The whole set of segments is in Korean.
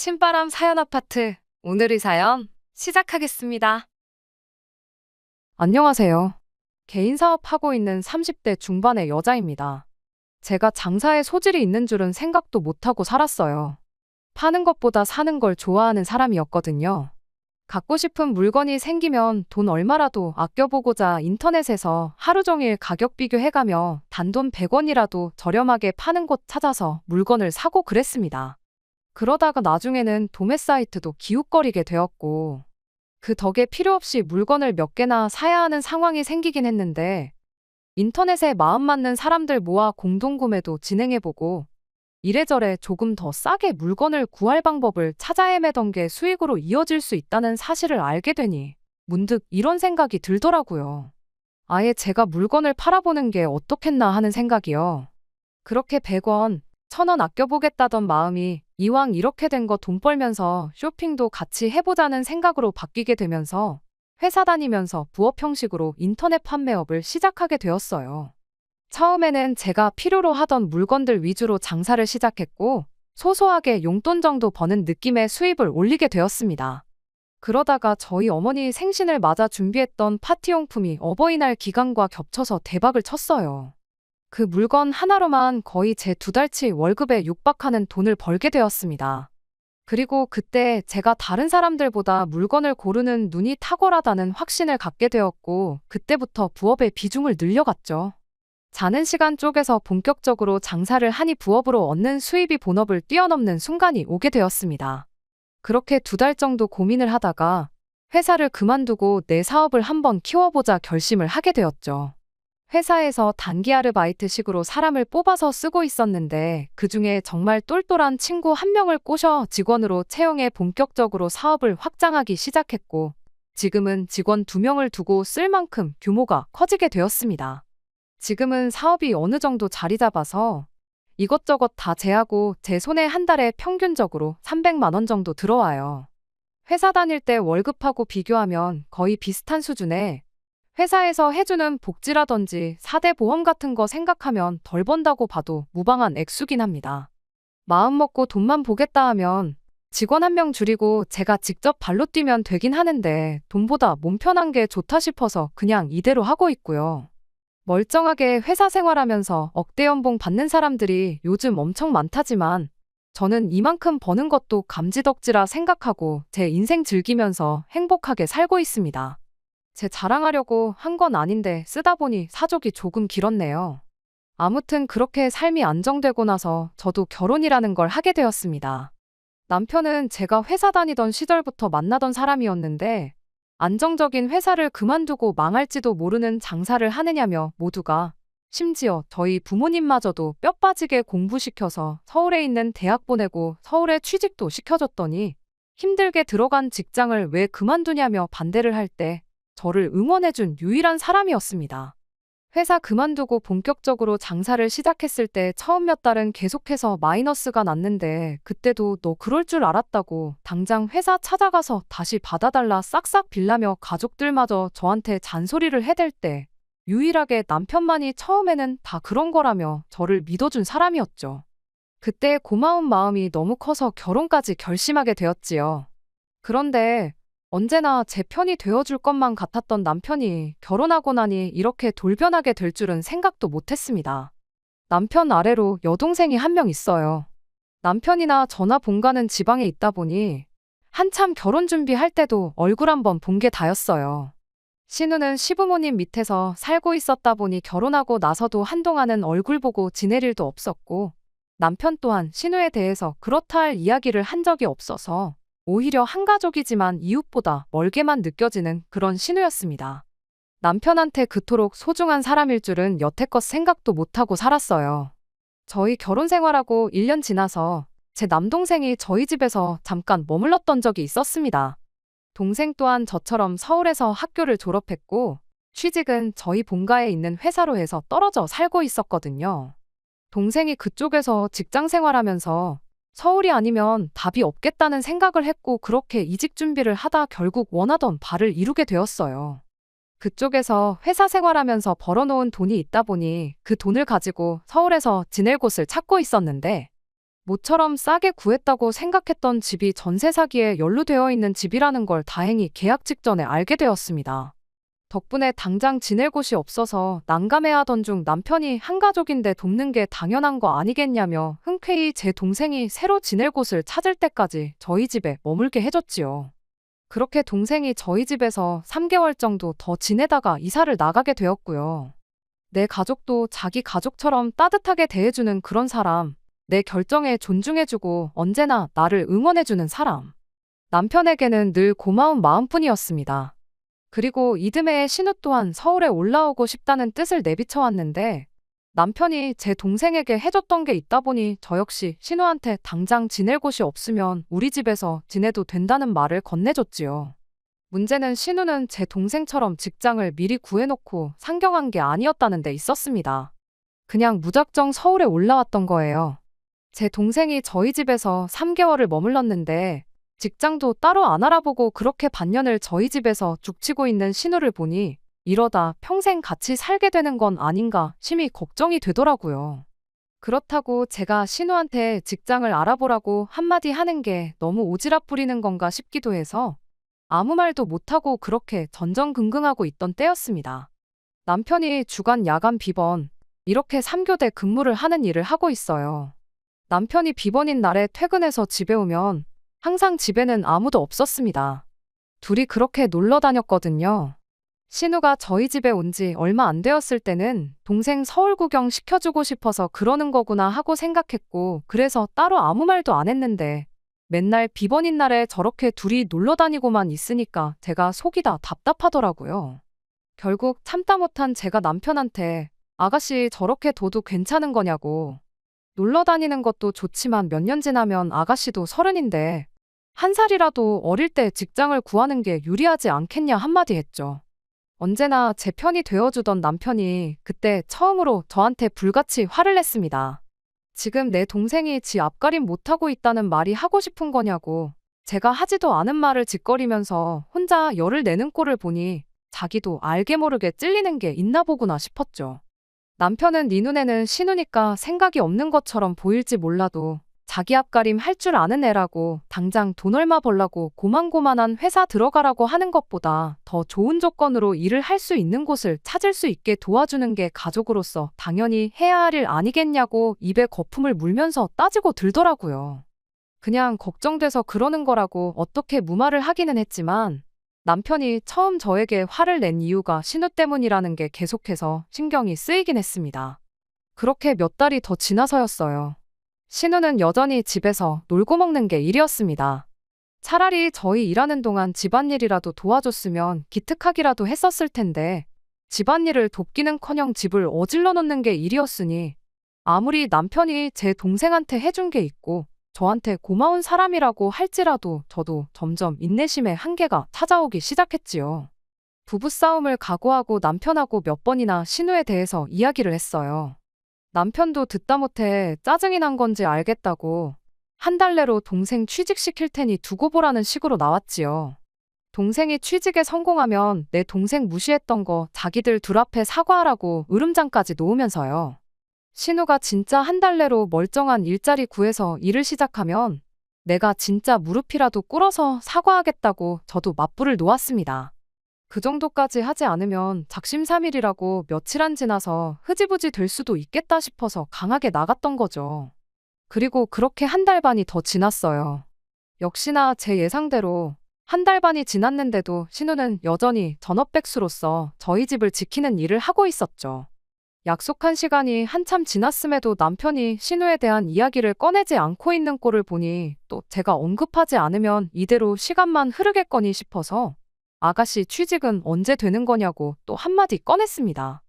신바람 사연 아파트. 오늘의 사연 시작하겠습니다. 안녕하세요. 개인 사업하고 있는 30대 중반의 여자입니다. 제가 장사에 소질이 있는 줄은 생각도 못하고 살았어요. 파는 것보다 사는 걸 좋아하는 사람이었거든요. 갖고 싶은 물건이 생기면 돈 얼마라도 아껴보고자 인터넷에서 하루 종일 가격 비교해가며 단돈 100원이라도 저렴하게 파는 곳 찾아서 물건을 사고 그랬습니다. 그러다가 나중에는 도매 사이트도 기웃거리게 되었고, 그 덕에 필요 없이 물건을 몇 개나 사야 하는 상황이 생기긴 했는데, 인터넷에 마음 맞는 사람들 모아 공동구매도 진행해보고, 이래저래 조금 더 싸게 물건을 구할 방법을 찾아 헤매던 게 수익으로 이어질 수 있다는 사실을 알게 되니, 문득 이런 생각이 들더라고요. 아예 제가 물건을 팔아보는 게 어떻겠나 하는 생각이요. 그렇게 100원, 1000원 아껴보겠다던 마음이 이왕 이렇게 된 거 돈 벌면서 쇼핑도 같이 해보자는 생각으로 바뀌게 되면서 회사 다니면서 부업 형식으로 인터넷 판매업을 시작하게 되었어요. 처음에는 제가 필요로 하던 물건들 위주로 장사를 시작했고 소소하게 용돈 정도 버는 느낌의 수입을 올리게 되었습니다. 그러다가 저희 어머니 생신을 맞아 준비했던 파티용품이 어버이날 기간과 겹쳐서 대박을 쳤어요. 그 물건 하나로만 거의 제 2달치 월급에 육박하는 돈을 벌게 되었습니다. 그리고 그때 제가 다른 사람들보다 물건을 고르는 눈이 탁월하다는 확신을 갖게 되었고, 그때부터 부업의 비중을 늘려갔죠. 자는 시간 쪼개서 본격적으로 장사를 하니 부업으로 얻는 수입이 본업을 뛰어넘는 순간이 오게 되었습니다. 그렇게 2달 정도 고민을 하다가 회사를 그만두고 내 사업을 한번 키워보자 결심을 하게 되었죠. 회사에서 단기 아르바이트식으로 사람을 뽑아서 쓰고 있었는데 그중에 정말 똘똘한 친구 한 명을 꼬셔 직원으로 채용해 본격적으로 사업을 확장하기 시작했고, 지금은 직원 2명을 두고 쓸 만큼 규모가 커지게 되었습니다. 지금은 사업이 어느 정도 자리 잡아서 이것저것 다 제하고 제 손에 한 달에 평균적으로 300만 원 정도 들어와요. 회사 다닐 때 월급하고 비교하면 거의 비슷한 수준에, 회사에서 해주는 복지라든지 4대 보험 같은 거 생각하면 덜 번다고 봐도 무방한 액수긴 합니다. 마음 먹고 돈만 보겠다 하면 직원 1명 줄이고 제가 직접 발로 뛰면 되긴 하는데 돈보다 몸 편한 게 좋다 싶어서 그냥 이대로 하고 있고요. 멀쩡하게 회사 생활하면서 억대 연봉 받는 사람들이 요즘 엄청 많다지만 저는 이만큼 버는 것도 감지덕지라 생각하고 제 인생 즐기면서 행복하게 살고 있습니다. 제 자랑하려고 한 건 아닌데 쓰다 보니 사족이 조금 길었네요. 아무튼 그렇게 삶이 안정되고 나서 저도 결혼이라는 걸 하게 되었습니다. 남편은 제가 회사 다니던 시절부터 만나던 사람이었는데 안정적인 회사를 그만두고 망할지도 모르는 장사를 하느냐며 모두가, 심지어 저희 부모님마저도 뼈 빠지게 공부시켜서 서울에 있는 대학 보내고 서울에 취직도 시켜줬더니 힘들게 들어간 직장을 왜 그만두냐며 반대를 할 때 저를 응원해준 유일한 사람이었습니다. 회사 그만두고 본격적으로 장사를 시작했을 때 처음 몇 달은 계속해서 마이너스가 났는데 그때도 너 그럴 줄 알았다고 당장 회사 찾아가서 다시 받아달라 싹싹 빌라며 가족들마저 저한테 잔소리를 해댈 때 유일하게 남편만이 처음에는 다 그런 거라며 저를 믿어준 사람이었죠. 그때 고마운 마음이 너무 커서 결혼까지 결심하게 되었지요. 그런데 언제나 제 편이 되어줄 것만 같았던 남편이 결혼하고 나니 이렇게 돌변하게 될 줄은 생각도 못했습니다. 남편 아래로 여동생이 1명 있어요. 남편이나 저나 본가는 지방에 있다 보니 한참 결혼 준비할 때도 얼굴 한번 본 게 다였어요. 신우는 시부모님 밑에서 살고 있었다 보니 결혼하고 나서도 한동안은 얼굴 보고 지낼 일도 없었고, 남편 또한 신우에 대해서 그렇다 할 이야기를 한 적이 없어서 오히려 한가족이지만 이웃보다 멀게만 느껴지는 그런 신우였습니다. 남편한테 그토록 소중한 사람일 줄은 여태껏 생각도 못하고 살았어요. 저희 결혼 생활하고 1년 지나서 제 남동생이 저희 집에서 잠깐 머물렀던 적이 있었습니다. 동생 또한 저처럼 서울에서 학교를 졸업했고 취직은 저희 본가에 있는 회사로 해서 떨어져 살고 있었거든요. 동생이 그쪽에서 직장 생활하면서 서울이 아니면 답이 없겠다는 생각을 했고 그렇게 이직 준비를 하다 결국 원하던 바를 이루게 되었어요. 그쪽에서 회사 생활하면서 벌어놓은 돈이 있다 보니 그 돈을 가지고 서울에서 지낼 곳을 찾고 있었는데 모처럼 싸게 구했다고 생각했던 집이 전세 사기에 연루되어 있는 집이라는 걸 다행히 계약 직전에 알게 되었습니다. 덕분에 당장 지낼 곳이 없어서 난감해하던 중 남편이 한 가족인데 돕는 게 당연한 거 아니겠냐며 흔쾌히 제 동생이 새로 지낼 곳을 찾을 때까지 저희 집에 머물게 해줬지요. 그렇게 동생이 저희 집에서 3개월 정도 더 지내다가 이사를 나가게 되었고요. 내 가족도 자기 가족처럼 따뜻하게 대해주는 그런 사람, 내 결정에 존중해주고 언제나 나를 응원해주는 사람. 남편에게는 늘 고마운 마음뿐이었습니다. 그리고 이듬해에 신우 또한 서울에 올라오고 싶다는 뜻을 내비쳐왔는데 남편이 제 동생에게 해줬던 게 있다 보니 저 역시 신우한테 당장 지낼 곳이 없으면 우리 집에서 지내도 된다는 말을 건네줬지요. 문제는 신우는 제 동생처럼 직장을 미리 구해놓고 상경한 게 아니었다는 데 있었습니다. 그냥 무작정 서울에 올라왔던 거예요. 제 동생이 저희 집에서 3개월을 머물렀는데 직장도 따로 안 알아보고 그렇게 반년을 저희 집에서 죽치고 있는 신우를 보니 이러다 평생 같이 살게 되는 건 아닌가 심히 걱정이 되더라고요. 그렇다고 제가 신우한테 직장을 알아보라고 한마디 하는 게 너무 오지랖 부리는 건가 싶기도 해서 아무 말도 못하고 그렇게 전전긍긍하고 있던 때였습니다. 남편이 주간 야간 비번 이렇게 3교대 근무를 하는 일을 하고 있어요. 남편이 비번인 날에 퇴근해서 집에 오면 항상 집에는 아무도 없었습니다. 둘이 그렇게 놀러 다녔거든요. 신우가 저희 집에 온 지 얼마 안 되었을 때는 동생 서울 구경 시켜주고 싶어서 그러는 거구나 하고 생각했고 그래서 따로 아무 말도 안 했는데 맨날 비번인 날에 저렇게 둘이 놀러 다니고만 있으니까 제가 속이 다 답답하더라고요. 결국 참다 못한 제가 남편한테 아가씨 저렇게 둬도 괜찮은 거냐고. 놀러 다니는 것도 좋지만 몇 년 지나면 아가씨도 30인데 한 살이라도 어릴 때 직장을 구하는 게 유리하지 않겠냐 한마디 했죠. 언제나 제 편이 되어주던 남편이 그때 처음으로 저한테 불같이 화를 냈습니다. 지금 내 동생이 지 앞가림 못하고 있다는 말이 하고 싶은 거냐고. 제가 하지도 않은 말을 짓거리면서 혼자 열을 내는 꼴을 보니 자기도 알게 모르게 찔리는 게 있나 보구나 싶었죠. 남편은 네 눈에는 신우니까 생각이 없는 것처럼 보일지 몰라도 자기 앞가림 할 줄 아는 애라고 당장 돈 얼마 벌라고 고만고만한 회사 들어가라고 하는 것보다 더 좋은 조건으로 일을 할 수 있는 곳을 찾을 수 있게 도와주는 게 가족으로서 당연히 해야 할 일 아니겠냐고 입에 거품을 물면서 따지고 들더라고요. 그냥 걱정돼서 그러는 거라고 어떻게 무말을 하기는 했지만 남편이 처음 저에게 화를 낸 이유가 신우 때문이라는 게 계속해서 신경이 쓰이긴 했습니다. 그렇게 몇 달이 더 지나서였어요. 신우는 여전히 집에서 놀고 먹는 게 일이었습니다. 차라리 저희 일하는 동안 집안일이라도 도와줬으면 기특하기라도 했었을 텐데 집안일을 돕기는커녕 집을 어질러 놓는 게 일이었으니 아무리 남편이 제 동생한테 해준 게 있고 저한테 고마운 사람이라고 할지라도 저도 점점 인내심의 한계가 찾아오기 시작했지요. 부부싸움을 각오하고 남편하고 몇 번이나 신우에 대해서 이야기를 했어요. 남편도 듣다 못해 짜증이 난 건지 알겠다고 한 달 내로 동생 취직시킬 테니 두고 보라는 식으로 나왔지요. 동생이 취직에 성공하면 내 동생 무시했던 거 자기들 둘 앞에 사과하라고 으름장까지 놓으면서요. 신우가 진짜 한 달 내로 멀쩡한 일자리 구해서 일을 시작하면 내가 진짜 무릎이라도 꿇어서 사과하겠다고 저도 맞불을 놓았습니다. 그 정도까지 하지 않으면 작심삼일이라고 며칠 안 지나서 흐지부지 될 수도 있겠다 싶어서 강하게 나갔던 거죠. 그리고 그렇게 한 달 반이 더 지났어요. 역시나 제 예상대로 한 달 반이 지났는데도 신우는 여전히 전업백수로서 저희 집을 지키는 일을 하고 있었죠. 약속한 시간이 한참 지났음에도 남편이 신우에 대한 이야기를 꺼내지 않고 있는 꼴을 보니 또 제가 언급하지 않으면 이대로 시간만 흐르겠거니 싶어서 아가씨 취직은 언제 되는 거냐고 또 한마디 꺼냈습니다.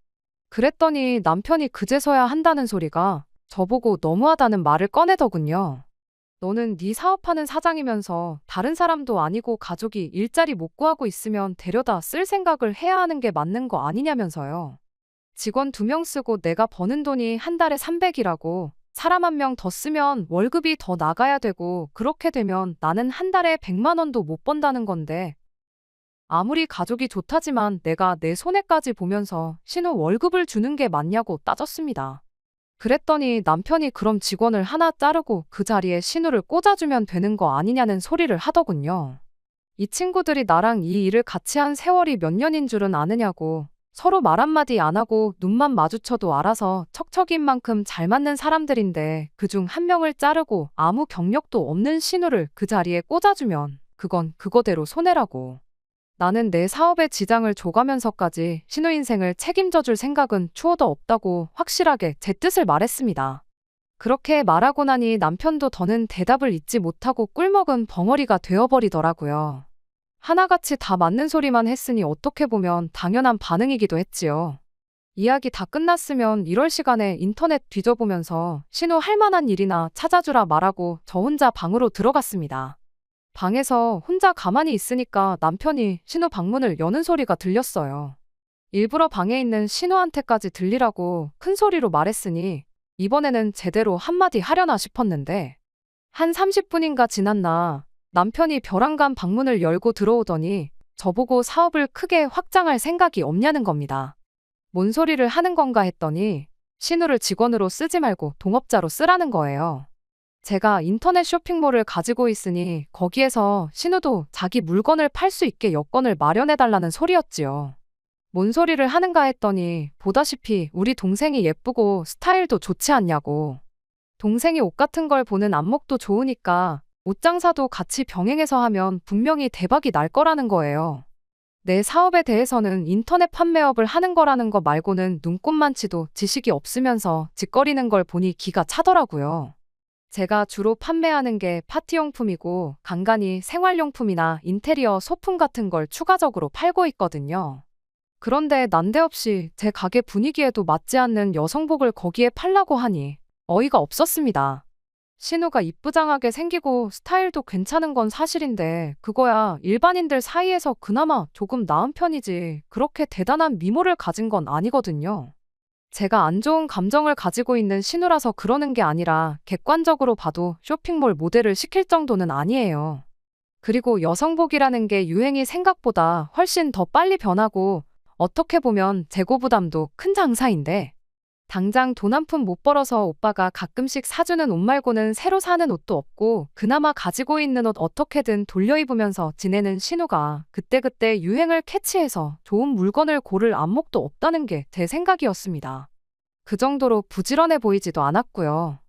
그랬더니 남편이 그제서야 한다는 소리가 저보고 너무하다는 말을 꺼내더군요. 너는 네 사업하는 사장이면서 다른 사람도 아니고 가족이 일자리 못 구하고 있으면 데려다 쓸 생각을 해야 하는 게 맞는 거 아니냐면서요. 직원 2명 쓰고 내가 버는 돈이 한 달에 300이라고 사람 1명 더 쓰면 월급이 더 나가야 되고 그렇게 되면 나는 한 달에 100만 원도 못 번다는 건데 아무리 가족이 좋다지만 내가 내 손해까지 보면서 신우 월급을 주는 게 맞냐고 따졌습니다. 그랬더니 남편이 그럼 직원을 하나 자르고 그 자리에 신우를 꽂아주면 되는 거 아니냐는 소리를 하더군요. 이 친구들이 나랑 이 일을 같이 한 세월이 몇 년인 줄은 아느냐고 서로 말 한마디 안 하고 눈만 마주쳐도 알아서 척척인 만큼 잘 맞는 사람들인데 그중 한 명을 자르고 아무 경력도 없는 신우를 그 자리에 꽂아주면 그건 그거대로 손해라고. 나는 내 사업에 지장을 줘가면서까지 신우 인생을 책임져 줄 생각은 추호도 없다고 확실하게 제 뜻을 말했습니다. 그렇게 말하고 나니 남편도 더는 대답을 잇지 못하고 꿀먹은 벙어리가 되어버리더라고요. 하나같이 다 맞는 소리만 했으니 어떻게 보면 당연한 반응이기도 했지요. 이야기 다 끝났으면 이럴 시간에 인터넷 뒤져보면서 신우 할 만한 일이나 찾아주라 말하고 저 혼자 방으로 들어갔습니다. 방에서 혼자 가만히 있으니까 남편이 신우 방문을 여는 소리가 들렸어요. 일부러 방에 있는 신우한테까지 들리라고 큰 소리로 말했으니 이번에는 제대로 한마디 하려나 싶었는데 한 30분인가 지났나 남편이 벼랑간 방문을 열고 들어오더니 저보고 사업을 크게 확장할 생각이 없냐는 겁니다. 뭔 소리를 하는 건가 했더니 신우를 직원으로 쓰지 말고 동업자로 쓰라는 거예요. 제가 인터넷 쇼핑몰을 가지고 있으니 거기에서 신우도 자기 물건을 팔 수 있게 여건을 마련해달라는 소리였지요. 뭔 소리를 하는가 했더니 보다시피 우리 동생이 예쁘고 스타일도 좋지 않냐고. 동생이 옷 같은 걸 보는 안목도 좋으니까 옷 장사도 같이 병행해서 하면 분명히 대박이 날 거라는 거예요. 내 사업에 대해서는 인터넷 판매업을 하는 거라는 거 말고는 눈꼽만치도 지식이 없으면서 짓거리는 걸 보니 기가 차더라고요. 제가 주로 판매하는 게 파티용품이고 간간히 생활용품이나 인테리어 소품 같은 걸 추가적으로 팔고 있거든요. 그런데 난데없이 제 가게 분위기에도 맞지 않는 여성복을 거기에 팔라고 하니 어이가 없었습니다. 신우가 이쁘장하게 생기고 스타일도 괜찮은 건 사실인데 그거야 일반인들 사이에서 그나마 조금 나은 편이지 그렇게 대단한 미모를 가진 건 아니거든요. 제가 안 좋은 감정을 가지고 있는 신우라서 그러는 게 아니라 객관적으로 봐도 쇼핑몰 모델을 시킬 정도는 아니에요. 그리고 여성복이라는 게 유행이 생각보다 훨씬 더 빨리 변하고 어떻게 보면 재고 부담도 큰 장사인데 당장 돈 한 푼 못 벌어서 오빠가 가끔씩 사주는 옷 말고는 새로 사는 옷도 없고 그나마 가지고 있는 옷 어떻게든 돌려 입으면서 지내는 신우가 그때그때 유행을 캐치해서 좋은 물건을 고를 안목도 없다는 게 제 생각이었습니다. 그 정도로 부지런해 보이지도 않았고요.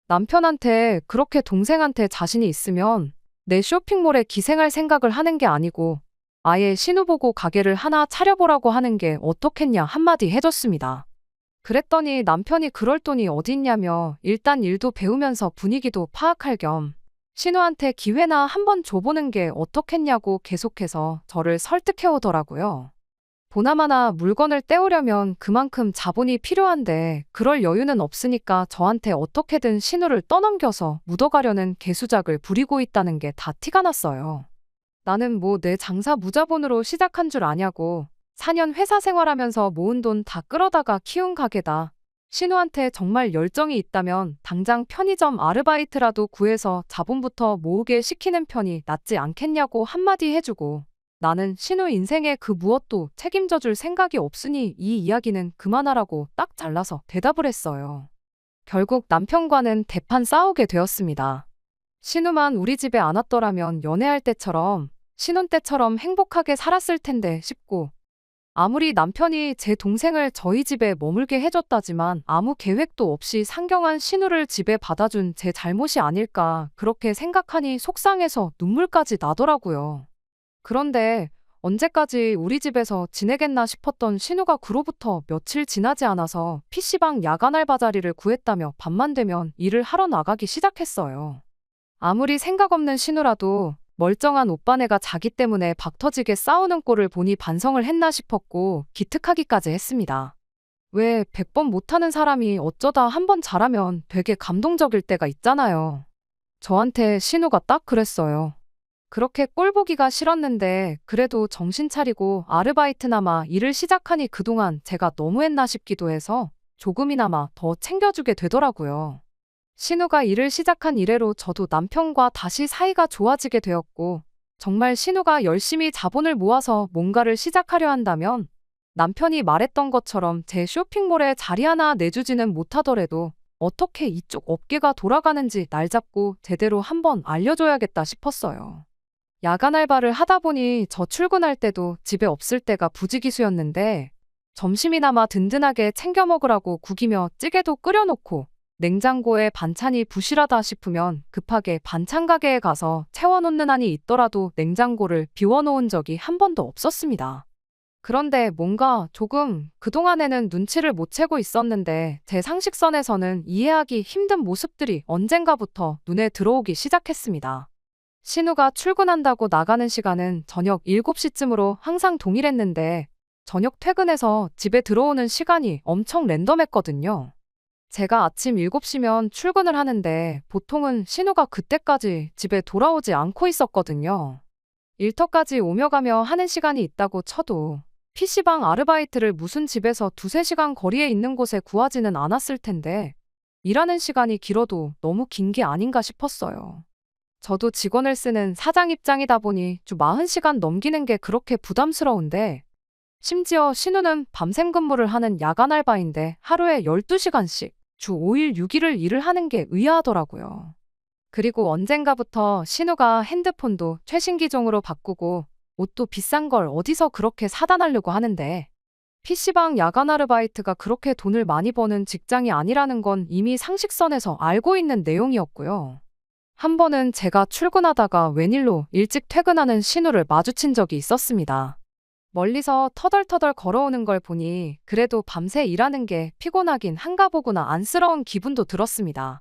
남편한테 그렇게 동생한테 자신이 있으면 내 쇼핑몰에 기생할 생각을 하는 게 아니고 아예 신우 보고 가게를 하나 차려보라고 하는 게 어떻겠냐 한마디 해줬습니다. 그랬더니 남편이 그럴 돈이 어딨냐며 일단 일도 배우면서 분위기도 파악할 겸 신우한테 기회나 한번 줘보는 게 어떻겠냐고 계속해서 저를 설득해 오더라고요. 보나마나 물건을 떼오려면 그만큼 자본이 필요한데 그럴 여유는 없으니까 저한테 어떻게든 신우를 떠넘겨서 묻어가려는 개수작을 부리고 있다는 게 다 티가 났어요. 나는 뭐 내 장사 무자본으로 시작한 줄 아냐고 4년 회사 생활하면서 모은 돈 다 끌어다가 키운 가게다. 신우한테 정말 열정이 있다면 당장 편의점 아르바이트라도 구해서 자본부터 모으게 시키는 편이 낫지 않겠냐고 한마디 해주고 나는 신우 인생에 그 무엇도 책임져 줄 생각이 없으니 이 이야기는 그만하라고 딱 잘라서 대답을 했어요. 결국 남편과는 대판 싸우게 되었습니다. 신우만 우리 집에 안 왔더라면 연애할 때처럼 신혼 때처럼 행복하게 살았을 텐데 싶고 아무리 남편이 제 동생을 저희 집에 머물게 해줬다지만 아무 계획도 없이 상경한 신우를 집에 받아준 제 잘못이 아닐까 그렇게 생각하니 속상해서 눈물까지 나더라고요. 그런데 언제까지 우리 집에서 지내겠나 싶었던 신우가 그로부터 며칠 지나지 않아서 PC방 야간 알바 자리를 구했다며 밤만 되면 일을 하러 나가기 시작했어요. 아무리 생각 없는 신우라도 멀쩡한 오빠네가 자기 때문에 박터지게 싸우는 꼴을 보니 반성을 했나 싶었고 기특하기까지 했습니다. 왜 100번 못하는 사람이 어쩌다 한 번 잘하면 되게 감동적일 때가 있잖아요. 저한테 신우가 딱 그랬어요. 그렇게 꼴 보기가 싫었는데 그래도 정신 차리고 아르바이트나마 일을 시작하니 그동안 제가 너무했나 싶기도 해서 조금이나마 더 챙겨주게 되더라고요. 신우가 일을 시작한 이래로 저도 남편과 다시 사이가 좋아지게 되었고 정말 신우가 열심히 자본을 모아서 뭔가를 시작하려 한다면 남편이 말했던 것처럼 제 쇼핑몰에 자리 하나 내주지는 못하더라도 어떻게 이쪽 업계가 돌아가는지 날 잡고 제대로 한번 알려줘야겠다 싶었어요. 야간 알바를 하다 보니 저 출근할 때도 집에 없을 때가 부지기수였는데 점심이나마 든든하게 챙겨 먹으라고 국이며 찌개도 끓여놓고 냉장고에 반찬이 부실하다 싶으면 급하게 반찬 가게에 가서 채워놓는 한이 있더라도 냉장고를 비워놓은 적이 한 번도 없었습니다. 그런데 뭔가 조금 그동안에는 눈치를 못 채고 있었는데 제 상식선에서는 이해하기 힘든 모습들이 언젠가부터 눈에 들어오기 시작했습니다. 신우가 출근한다고 나가는 시간은 저녁 7시쯤으로 항상 동일했는데 저녁 퇴근해서 집에 들어오는 시간이 엄청 랜덤했거든요. 제가 아침 7시면 출근을 하는데 보통은 신우가 그때까지 집에 돌아오지 않고 있었거든요. 일터까지 오며 가며 하는 시간이 있다고 쳐도 PC방 아르바이트를 무슨 집에서 2~3시간 거리에 있는 곳에 구하지는 않았을 텐데 일하는 시간이 길어도 너무 긴 게 아닌가 싶었어요. 저도 직원을 쓰는 사장 입장이다 보니 주 40시간 넘기는 게 그렇게 부담스러운데 심지어 신우는 밤샘 근무를 하는 야간 알바인데 하루에 12시간씩 주 5일 6일을 일을 하는 게 의아하더라고요. 그리고 언젠가부터 신우가 핸드폰도 최신 기종으로 바꾸고 옷도 비싼 걸 어디서 그렇게 사다 달라고 하는데 PC방 야간 아르바이트가 그렇게 돈을 많이 버는 직장이 아니라는 건 이미 상식선에서 알고 있는 내용이었고요. 한 번은 제가 출근하다가 웬일로 일찍 퇴근하는 신우를 마주친 적이 있었습니다. 멀리서 터덜터덜 걸어오는 걸 보니 그래도 밤새 일하는 게 피곤하긴 한가 보구나 안쓰러운 기분도 들었습니다.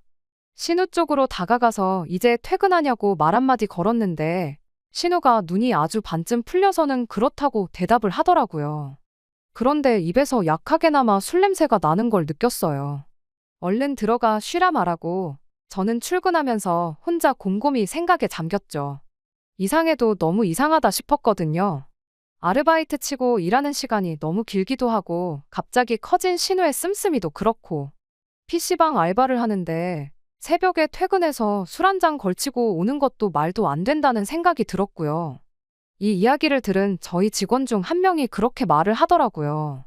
신우 쪽으로 다가가서 이제 퇴근하냐고 말 한마디 걸었는데 신우가 눈이 아주 반쯤 풀려서는 그렇다고 대답을 하더라고요. 그런데 입에서 약하게나마 술 냄새가 나는 걸 느꼈어요. 얼른 들어가 쉬라 말하고 저는 출근하면서 혼자 곰곰이 생각에 잠겼죠. 이상해도 너무 이상하다 싶었거든요. 아르바이트 치고 일하는 시간이 너무 길기도 하고 갑자기 커진 신우의 씀씀이도 그렇고 PC방 알바를 하는데 새벽에 퇴근해서 술 한 잔 걸치고 오는 것도 말도 안 된다는 생각이 들었고요. 이 이야기를 들은 저희 직원 중 한 명이 그렇게 말을 하더라고요.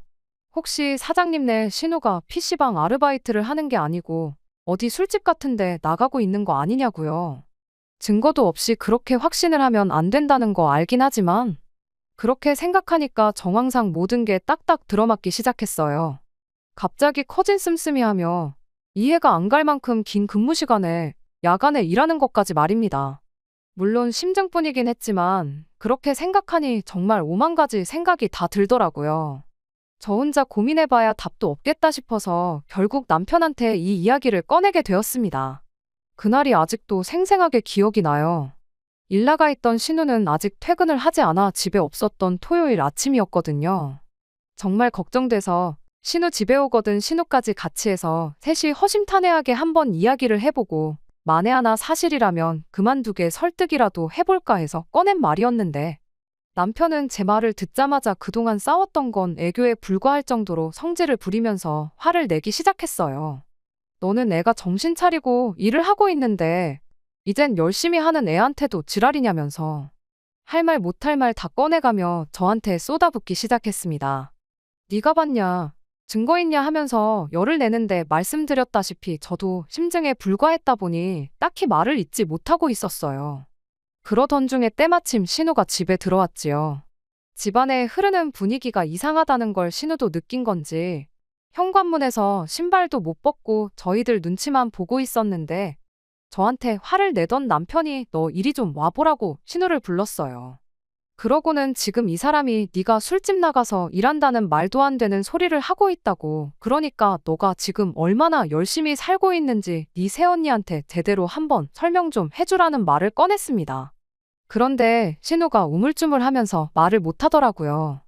혹시 사장님네 신우가 PC방 아르바이트를 하는 게 아니고 어디 술집 같은데 나가고 있는 거 아니냐고요. 증거도 없이 그렇게 확신을 하면 안 된다는 거 알긴 하지만 그렇게 생각하니까 정황상 모든 게 딱딱 들어맞기 시작했어요. 갑자기 커진 씀씀이 하며 이해가 안 갈 만큼 긴 근무 시간에 야간에 일하는 것까지 말입니다. 물론 심증뿐이긴 했지만 그렇게 생각하니 정말 오만 가지 생각이 다 들더라고요. 저 혼자 고민해봐야 답도 없겠다 싶어서 결국 남편한테 이 이야기를 꺼내게 되었습니다. 그날이 아직도 생생하게 기억이 나요. 일 나가 있던 신우는 아직 퇴근을 하지 않아 집에 없었던 토요일 아침이었거든요. 정말 걱정돼서 신우 집에 오거든 신우까지 같이 해서 셋이 허심탄회하게 한번 이야기를 해보고 만에 하나 사실이라면 그만두게 설득이라도 해볼까 해서 꺼낸 말이었는데 남편은 제 말을 듣자마자 그동안 싸웠던 건 애교에 불과할 정도로 성질을 부리면서 화를 내기 시작했어요. 너는 애가 정신 차리고 일을 하고 있는데 이젠 열심히 하는 애한테도 지랄이냐면서 할 말 못할 말 다 꺼내가며 저한테 쏟아붓기 시작했습니다. 네가 봤냐, 증거 있냐 하면서 열을 내는데 말씀드렸다시피 저도 심증에 불과했다 보니 딱히 말을 잇지 못하고 있었어요. 그러던 중에 때마침 신우가 집에 들어왔지요. 집안에 흐르는 분위기가 이상하다는 걸 신우도 느낀 건지 현관문에서 신발도 못 벗고 저희들 눈치만 보고 있었는데 저한테 화를 내던 남편이 너 이리 좀 와보라고 신우를 불렀어요. 그러고는 지금 이 사람이 네가 술집 나가서 일한다는 말도 안 되는 소리를 하고 있다고. 그러니까 너가 지금 얼마나 열심히 살고 있는지 네 새언니한테 제대로 한번 설명 좀 해주라는 말을 꺼냈습니다. 그런데 신우가 우물쭈물하면서 말을 못하더라고요.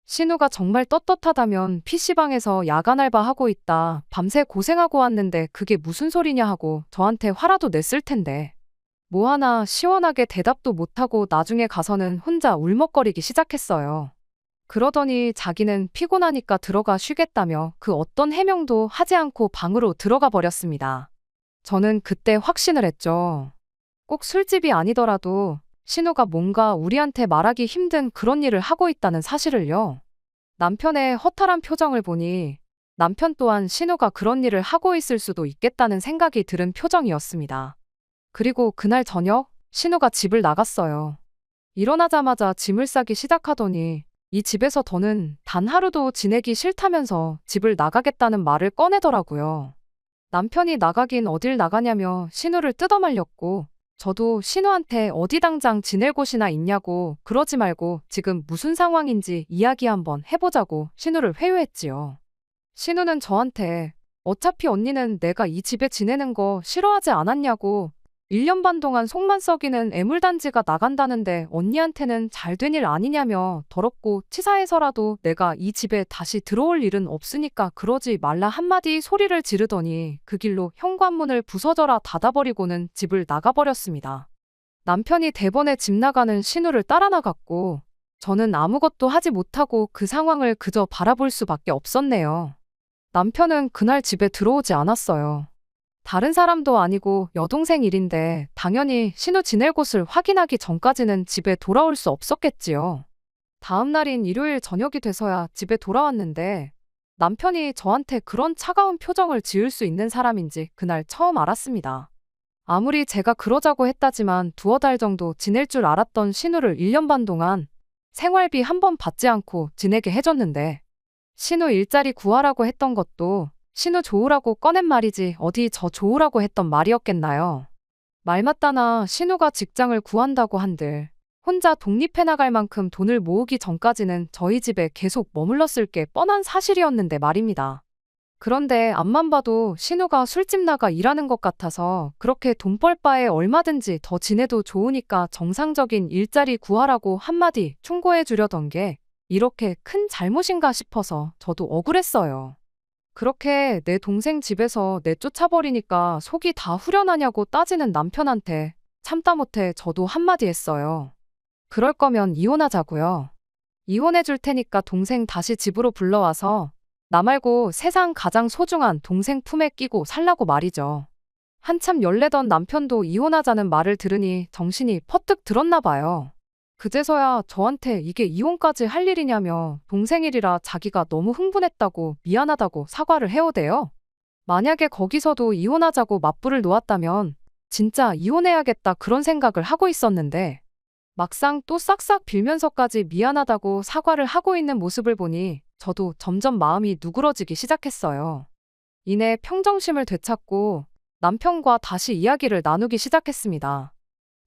신우가 정말 떳떳하다면 PC방에서 야간 알바하고 있다. 밤새 고생하고 왔는데 그게 무슨 소리냐 하고 저한테 화라도 냈을 텐데. 뭐 하나 시원하게 대답도 못하고 나중에 가서는 혼자 울먹거리기 시작했어요. 그러더니 자기는 피곤하니까 들어가 쉬겠다며 그 어떤 해명도 하지 않고 방으로 들어가 버렸습니다. 저는 그때 확신을 했죠. 꼭 술집이 아니더라도 신우가 뭔가 우리한테 말하기 힘든 그런 일을 하고 있다는 사실을요. 남편의 허탈한 표정을 보니 남편 또한 신우가 그런 일을 하고 있을 수도 있겠다는 생각이 들은 표정이었습니다. 그리고 그날 저녁 신우가 집을 나갔어요. 일어나자마자 짐을 싸기 시작하더니 이 집에서 더는 단 하루도 지내기 싫다면서 집을 나가겠다는 말을 꺼내더라고요. 남편이 나가긴 어딜 나가냐며 신우를 뜯어말렸고 저도 신우한테 어디 당장 지낼 곳이나 있냐고 그러지 말고 지금 무슨 상황인지 이야기 한번 해보자고 신우를 회유했지요. 신우는 저한테 어차피 언니는 내가 이 집에 지내는 거 싫어하지 않았냐고 1년 반 동안 속만 썩이는 애물단지가 나간다는데 언니한테는 잘된 일 아니냐며 더럽고 치사해서라도 내가 이 집에 다시 들어올 일은 없으니까 그러지 말라 한마디 소리를 지르더니 그 길로 현관문을 부서져라 닫아버리고는 집을 나가버렸습니다. 남편이 대번에 집 나가는 신우를 따라 나갔고 저는 아무것도 하지 못하고 그 상황을 그저 바라볼 수밖에 없었네요. 남편은 그날 집에 들어오지 않았어요. 다른 사람도 아니고 여동생 일인데 당연히 신우 지낼 곳을 확인하기 전까지는 집에 돌아올 수 없었겠지요. 다음 날인 일요일 저녁이 돼서야 집에 돌아왔는데 남편이 저한테 그런 차가운 표정을 지을 수 있는 사람인지 그날 처음 알았습니다. 아무리 제가 그러자고 했다지만 두어 달 정도 지낼 줄 알았던 신우를 1년 반 동안 생활비 한 번 받지 않고 지내게 해줬는데 신우 일자리 구하라고 했던 것도 신우 좋으라고 꺼낸 말이지 어디 저 좋으라고 했던 말이었겠나요. 말 맞다나 신우가 직장을 구한다고 한들 혼자 독립해 나갈 만큼 돈을 모으기 전까지는 저희 집에 계속 머물렀을 게 뻔한 사실이었는데 말입니다. 그런데 앞만 봐도 신우가 술집 나가 일하는 것 같아서 그렇게 돈 벌 바에 얼마든지 더 지내도 좋으니까 정상적인 일자리 구하라고 한마디 충고해 주려던 게 이렇게 큰 잘못인가 싶어서 저도 억울했어요. 그렇게 내 동생 집에서 내쫓아버리니까 속이 다 후련하냐고 따지는 남편한테 참다 못해 저도 한마디 했어요. 그럴 거면 이혼하자고요. 이혼해 줄 테니까 동생 다시 집으로 불러와서 나 말고 세상 가장 소중한 동생 품에 끼고 살라고 말이죠. 한참 열내던 남편도 이혼하자는 말을 들으니 정신이 퍼뜩 들었나 봐요. 그제서야 저한테 이게 이혼까지 할 일이냐며 동생 일이라 자기가 너무 흥분했다고 미안하다고 사과를 해오대요. 만약에 거기서도 이혼하자고 맞불을 놓았다면 진짜 이혼해야겠다 그런 생각을 하고 있었는데 막상 또 싹싹 빌면서까지 미안하다고 사과를 하고 있는 모습을 보니 저도 점점 마음이 누그러지기 시작했어요. 이내 평정심을 되찾고 남편과 다시 이야기를 나누기 시작했습니다.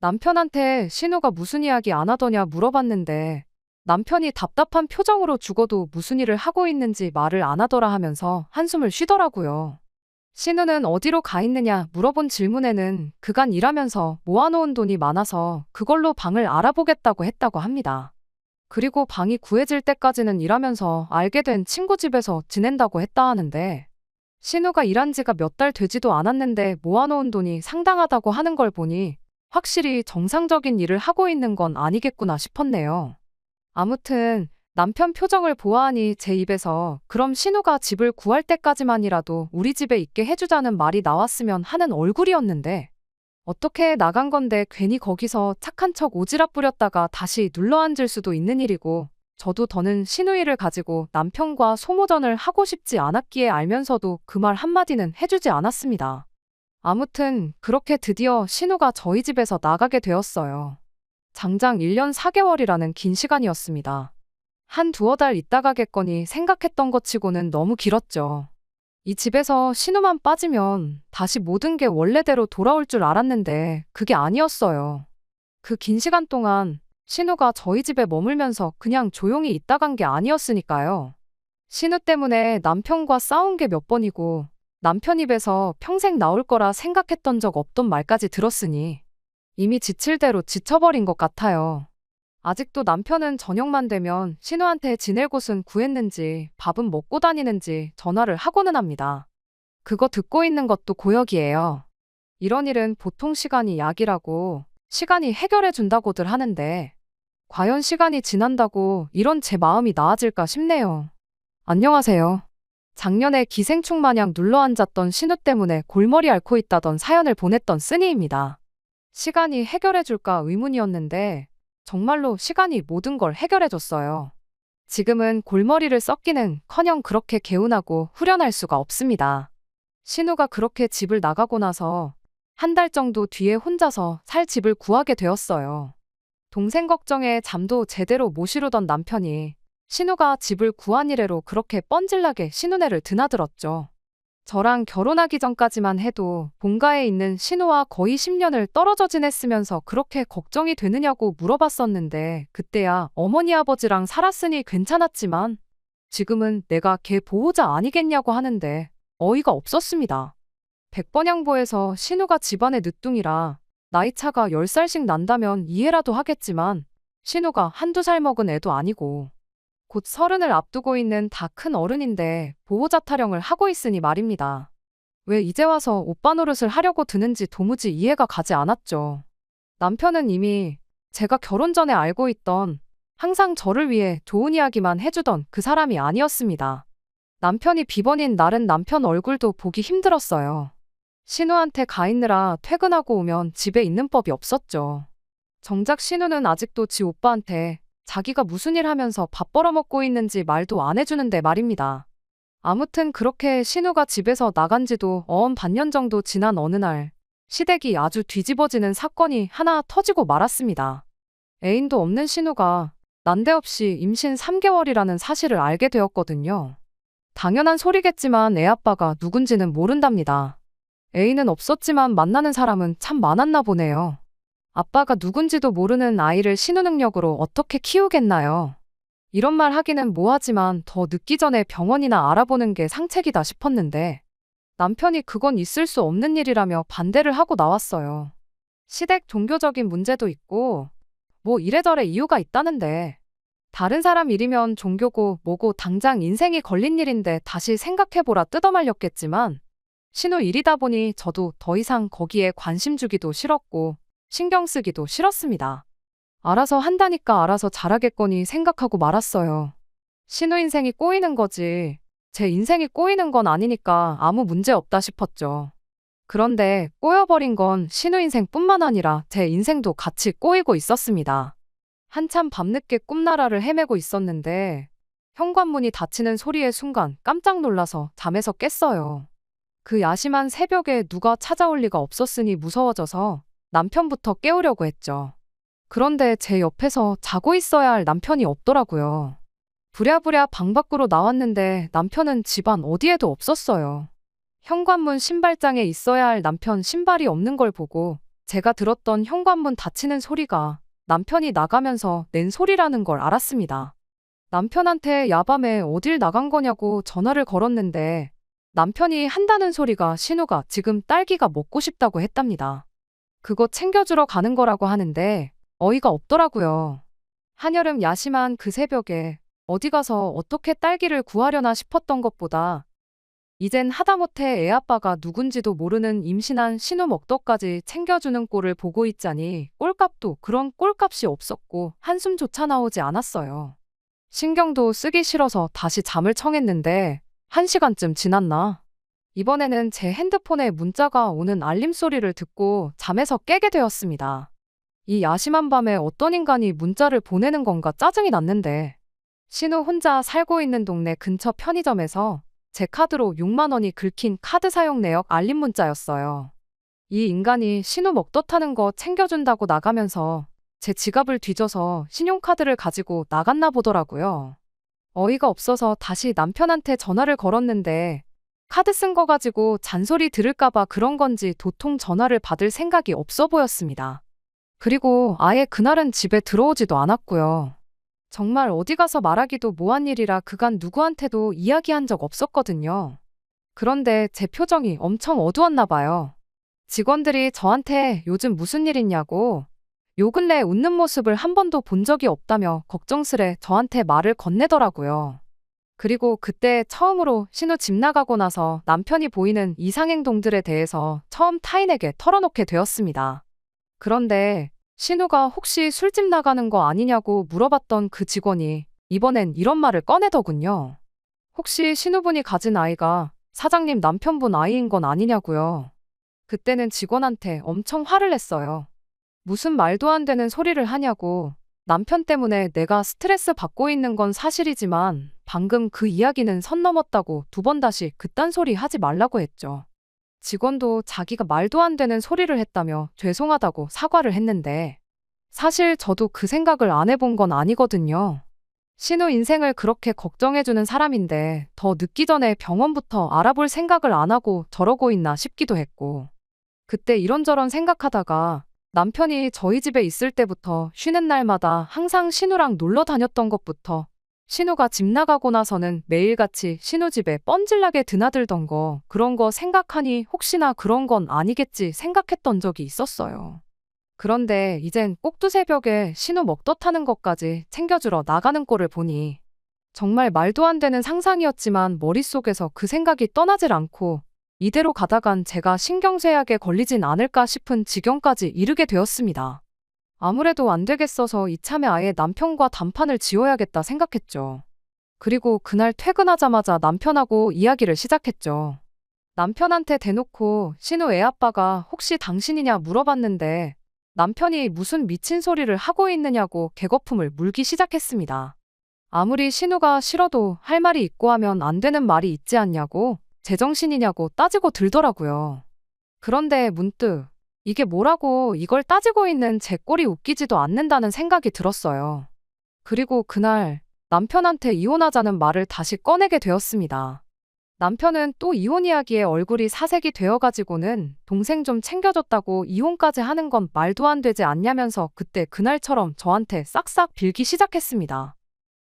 남편한테 신우가 무슨 이야기 안 하더냐 물어봤는데 남편이 답답한 표정으로 죽어도 무슨 일을 하고 있는지 말을 안 하더라 하면서 한숨을 쉬더라고요. 신우는 어디로 가 있느냐 물어본 질문에는 그간 일하면서 모아놓은 돈이 많아서 그걸로 방을 알아보겠다고 했다고 합니다. 그리고 방이 구해질 때까지는 일하면서 알게 된 친구 집에서 지낸다고 했다 하는데 신우가 일한 지가 몇 달 되지도 않았는데 모아놓은 돈이 상당하다고 하는 걸 보니 확실히 정상적인 일을 하고 있는 건 아니겠구나 싶었네요. 아무튼 남편 표정을 보아하니 제 입에서 그럼 신우가 집을 구할 때까지만이라도 우리 집에 있게 해주자는 말이 나왔으면 하는 얼굴이었는데 어떻게 나간 건데 괜히 거기서 착한 척 오지랖 부렸다가 다시 눌러앉을 수도 있는 일이고 저도 더는 신우 일을 가지고 남편과 소모전을 하고 싶지 않았기에 알면서도 그 말 한마디는 해주지 않았습니다. 아무튼 그렇게 드디어 신우가 저희 집에서 나가게 되었어요. 장장 1년 4개월이라는 긴 시간이었습니다. 한 두어 달 있다 가겠거니 생각했던 것 치고는 너무 길었죠. 이 집에서 신우만 빠지면 다시 모든 게 원래대로 돌아올 줄 알았는데 그게 아니었어요. 그 긴 시간 동안 신우가 저희 집에 머물면서 그냥 조용히 있다 간 게 아니었으니까요. 신우 때문에 남편과 싸운 게 몇 번이고 남편 입에서 평생 나올 거라 생각했던 적 없던 말까지 들었으니 이미 지칠 대로 지쳐버린 것 같아요. 아직도 남편은 저녁만 되면 신우한테 지낼 곳은 구했는지 밥은 먹고 다니는지 전화를 하고는 합니다. 그거 듣고 있는 것도 고역이에요. 이런 일은 보통 시간이 약이라고 시간이 해결해 준다고들 하는데 과연 시간이 지난다고 이런 제 마음이 나아질까 싶네요. 안녕하세요. 작년에 기생충 마냥 눌러앉았던 신우 때문에 골머리 앓고 있다던 사연을 보냈던 쓰니입니다. 시간이 해결해 줄까 의문이었는데 정말로 시간이 모든 걸 해결해 줬어요. 지금은 골머리를 썩기는커녕 그렇게 개운하고 후련할 수가 없습니다. 신우가 그렇게 집을 나가고 나서 한 달 정도 뒤에 혼자서 살 집을 구하게 되었어요. 동생 걱정에 잠도 제대로 못 이루던 남편이 신우가 집을 구한 이래로 그렇게 뻔질나게 신우네를 드나들었죠. 저랑 결혼하기 전까지만 해도 본가에 있는 신우와 거의 10년을 떨어져 지냈으면서 그렇게 걱정이 되느냐고 물어봤었는데 그때야 어머니 아버지랑 살았으니 괜찮았지만 지금은 내가 걔 보호자 아니겠냐고 하는데 어이가 없었습니다. 백번양보에서 신우가 집안의 늦둥이라 나이차가 10살씩 난다면 이해라도 하겠지만 신우가 한두 살 먹은 애도 아니고 곧 30을 앞두고 있는 다 큰 어른인데 보호자 타령을 하고 있으니 말입니다. 왜 이제 와서 오빠 노릇을 하려고 드는지 도무지 이해가 가지 않았죠. 남편은 이미 제가 결혼 전에 알고 있던 항상 저를 위해 좋은 이야기만 해주던 그 사람이 아니었습니다. 남편이 비번인 날은 남편 얼굴도 보기 힘들었어요. 신우한테 가 있느라 퇴근하고 오면 집에 있는 법이 없었죠. 정작 신우는 아직도 지 오빠한테 자기가 무슨 일 하면서 밥 벌어먹고 있는지 말도 안 해주는데 말입니다. 아무튼 그렇게 신우가 집에서 나간 지도 반년 정도 지난 어느 날 시댁이 아주 뒤집어지는 사건이 하나 터지고 말았습니다. 애인도 없는 신우가 난데없이 임신 3개월이라는 사실을 알게 되었거든요. 당연한 소리겠지만 애 아빠가 누군지는 모른답니다. 애인은 없었지만 만나는 사람은 참 많았나 보네요. 아빠가 누군지도 모르는 아이를 신우 능력으로 어떻게 키우겠나요? 이런 말 하기는 뭐하지만 더 늦기 전에 병원이나 알아보는 게 상책이다 싶었는데 남편이 그건 있을 수 없는 일이라며 반대를 하고 나왔어요. 시댁 종교적인 문제도 있고 뭐 이래저래 이유가 있다는데 다른 사람 일이면 종교고 뭐고 당장 인생이 걸린 일인데 다시 생각해보라 뜯어말렸겠지만 신우 일이다 보니 저도 더 이상 거기에 관심 주기도 싫었고 신경 쓰기도 싫었습니다. 알아서 한다니까 알아서 잘하겠거니 생각하고 말았어요. 신우 인생이 꼬이는 거지 제 인생이 꼬이는 건 아니니까 아무 문제 없다 싶었죠. 그런데 꼬여버린 건 신우 인생뿐만 아니라 제 인생도 같이 꼬이고 있었습니다. 한참 밤늦게 꿈나라를 헤매고 있었는데 현관문이 닫히는 소리의 순간 깜짝 놀라서 잠에서 깼어요. 그 야심한 새벽에 누가 찾아올 리가 없었으니 무서워져서 남편부터 깨우려고 했죠. 그런데 제 옆에서 자고 있어야 할 남편이 없더라고요. 부랴부랴 방 밖으로 나왔는데 남편은 집안 어디에도 없었어요. 현관문 신발장에 있어야 할 남편 신발이 없는 걸 보고 제가 들었던 현관문 닫히는 소리가 남편이 나가면서 낸 소리라는 걸 알았습니다. 남편한테 야밤에 어딜 나간 거냐고 전화를 걸었는데 남편이 한다는 소리가 신우가 지금 딸기가 먹고 싶다고 했답니다. 그거 챙겨주러 가는 거라고 하는데 어이가 없더라고요. 한여름 야심한 그 새벽에 어디 가서 어떻게 딸기를 구하려나 싶었던 것보다 이젠 하다못해 애 아빠가 누군지도 모르는 임신한 신우 먹떡까지 챙겨주는 꼴을 보고 있자니 꼴값도 그런 꼴값이 없었고 한숨조차 나오지 않았어요. 신경도 쓰기 싫어서 다시 잠을 청했는데 1시간쯤 지났나? 이번에는 제 핸드폰에 문자가 오는 알림 소리를 듣고 잠에서 깨게 되었습니다. 이 야심한 밤에 어떤 인간이 문자를 보내는 건가 짜증이 났는데 신우 혼자 살고 있는 동네 근처 편의점에서 제 카드로 6만 원이 긁힌 카드 사용 내역 알림 문자였어요. 이 인간이 신우 먹떡하는 거 챙겨준다고 나가면서 제 지갑을 뒤져서 신용카드를 가지고 나갔나 보더라고요. 어이가 없어서 다시 남편한테 전화를 걸었는데 카드 쓴 거 가지고 잔소리 들을까봐 그런 건지 도통 전화를 받을 생각이 없어 보였습니다. 그리고 아예 그날은 집에 들어오지도 않았고요. 정말 어디 가서 말하기도 뭐한 일이라 그간 누구한테도 이야기한 적 없었거든요. 그런데 제 표정이 엄청 어두웠나 봐요. 직원들이 저한테 요즘 무슨 일 있냐고 요 근래 웃는 모습을 한 번도 본 적이 없다며 걱정스레 저한테 말을 건네더라고요. 그리고 그때 처음으로 신우 집 나가고 나서 남편이 보이는 이상행동들에 대해서 처음 타인에게 털어놓게 되었습니다. 그런데 신우가 혹시 술집 나가는 거 아니냐고 물어봤던 그 직원이 이번엔 이런 말을 꺼내더군요. 혹시 신우분이 가진 아이가 사장님 남편분 아이인 건 아니냐고요. 그때는 직원한테 엄청 화를 냈어요. 무슨 말도 안 되는 소리를 하냐고 남편 때문에 내가 스트레스 받고 있는 건 사실이지만 방금 그 이야기는 선 넘었다고 두 번 다시 그딴 소리 하지 말라고 했죠. 직원도 자기가 말도 안 되는 소리를 했다며 죄송하다고 사과를 했는데 사실 저도 그 생각을 안 해본 건 아니거든요. 신우 인생을 그렇게 걱정해주는 사람인데 더 늦기 전에 병원부터 알아볼 생각을 안 하고 저러고 있나 싶기도 했고 그때 이런저런 생각하다가 남편이 저희 집에 있을 때부터 쉬는 날마다 항상 신우랑 놀러 다녔던 것부터 신우가 집 나가고 나서는 매일같이 신우 집에 뻔질나게 드나들던 거 그런 거 생각하니 혹시나 그런 건 아니겠지 생각했던 적이 있었어요. 그런데 이젠 꼭두새벽에 신우 먹덧하는 것까지 챙겨주러 나가는 꼴을 보니 정말 말도 안 되는 상상이었지만 머릿속에서 그 생각이 떠나질 않고 이대로 가다간 제가 신경쇠약에 걸리진 않을까 싶은 지경까지 이르게 되었습니다. 아무래도 안 되겠어서 이참에 아예 남편과 단판을 지어야겠다 생각했죠. 그리고 그날 퇴근하자마자 남편하고 이야기를 시작했죠. 남편한테 대놓고 신우 애아빠가 혹시 당신이냐 물어봤는데 남편이 무슨 미친 소리를 하고 있느냐고 개거품을 물기 시작했습니다. 아무리 신우가 싫어도 할 말이 있고 하면 안 되는 말이 있지 않냐고 제정신이냐고 따지고 들더라고요. 그런데 문득 이게 뭐라고 이걸 따지고 있는 제 꼴이 웃기지도 않는다는 생각이 들었어요. 그리고 그날 남편한테 이혼하자는 말을 다시 꺼내게 되었습니다. 남편은 또 이혼 이야기에 얼굴이 사색이 되어가지고는 동생 좀 챙겨줬다고 이혼까지 하는 건 말도 안 되지 않냐면서 그때 그날처럼 저한테 싹싹 빌기 시작했습니다.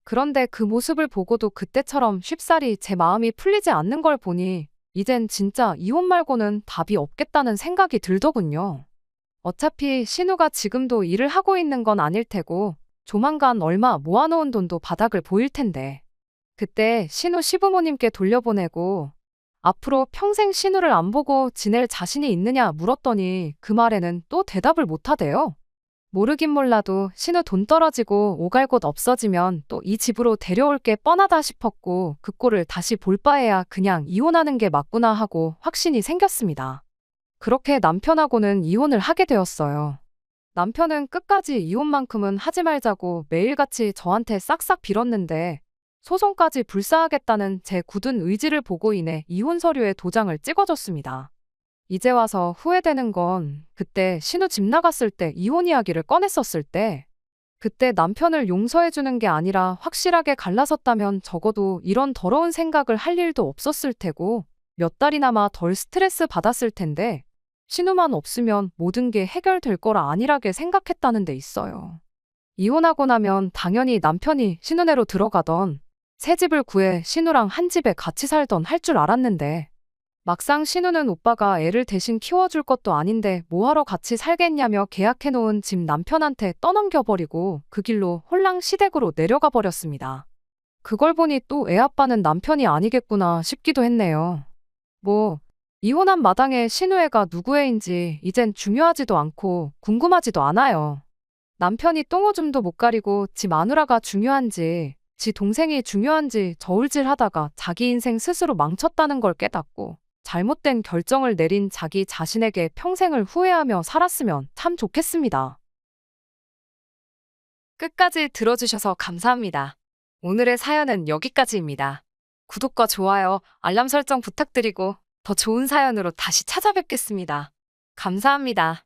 그런데 그 모습을 보고도 그때처럼 쉽사리 제 마음이 풀리지 않는 걸 보니 이젠 진짜 이혼 말고는 답이 없겠다는 생각이 들더군요. 어차피 신우가 지금도 일을 하고 있는 건 아닐 테고 조만간 얼마 모아놓은 돈도 바닥을 보일 텐데 그때 신우 시부모님께 돌려보내고 앞으로 평생 신우를 안 보고 지낼 자신이 있느냐 물었더니 그 말에는 또 대답을 못하대요. 모르긴 몰라도 신우 돈 떨어지고 오갈 곳 없어지면 또 이 집으로 데려올 게 뻔하다 싶었고 그 꼴을 다시 볼 바에야 그냥 이혼하는 게 맞구나 하고 확신이 생겼습니다. 그렇게 남편하고는 이혼을 하게 되었어요. 남편은 끝까지 이혼만큼은 하지 말자고 매일같이 저한테 싹싹 빌었는데 소송까지 불사하겠다는 제 굳은 의지를 보고 인해 이혼 서류에 도장을 찍어줬습니다. 이제 와서 후회되는 건 그때 신우 집 나갔을 때 이혼 이야기를 꺼냈었을 때 그때 남편을 용서해주는 게 아니라 확실하게 갈라섰다면 적어도 이런 더러운 생각을 할 일도 없었을 테고 몇 달이나마 덜 스트레스 받았을 텐데 신우만 없으면 모든 게 해결될 거라 안일하게 생각했다는 데 있어요. 이혼하고 나면 당연히 남편이 신우네로 들어가던 새 집을 구해 신우랑 한 집에 같이 살던 할 줄 알았는데 막상 신우는 오빠가 애를 대신 키워줄 것도 아닌데 뭐하러 같이 살겠냐며 계약해놓은 집 남편한테 떠넘겨버리고 그 길로 홀랑시댁으로 내려가 버렸습니다. 그걸 보니 또 애아빠는 남편이 아니겠구나 싶기도 했네요. 뭐 이혼한 마당에 신우애가 누구 애인지 이젠 중요하지도 않고 궁금하지도 않아요. 남편이 똥오줌도 못 가리고 지 마누라가 중요한지 지 동생이 중요한지 저울질하다가 자기 인생 스스로 망쳤다는 걸 깨닫고 잘못된 결정을 내린 자기 자신에게 평생을 후회하며 살았으면 참 좋겠습니다. 끝까지 들어주셔서 감사합니다. 오늘의 사연은 여기까지입니다. 구독과 좋아요, 알람 설정 부탁드리고 더 좋은 사연으로 다시 찾아뵙겠습니다. 감사합니다.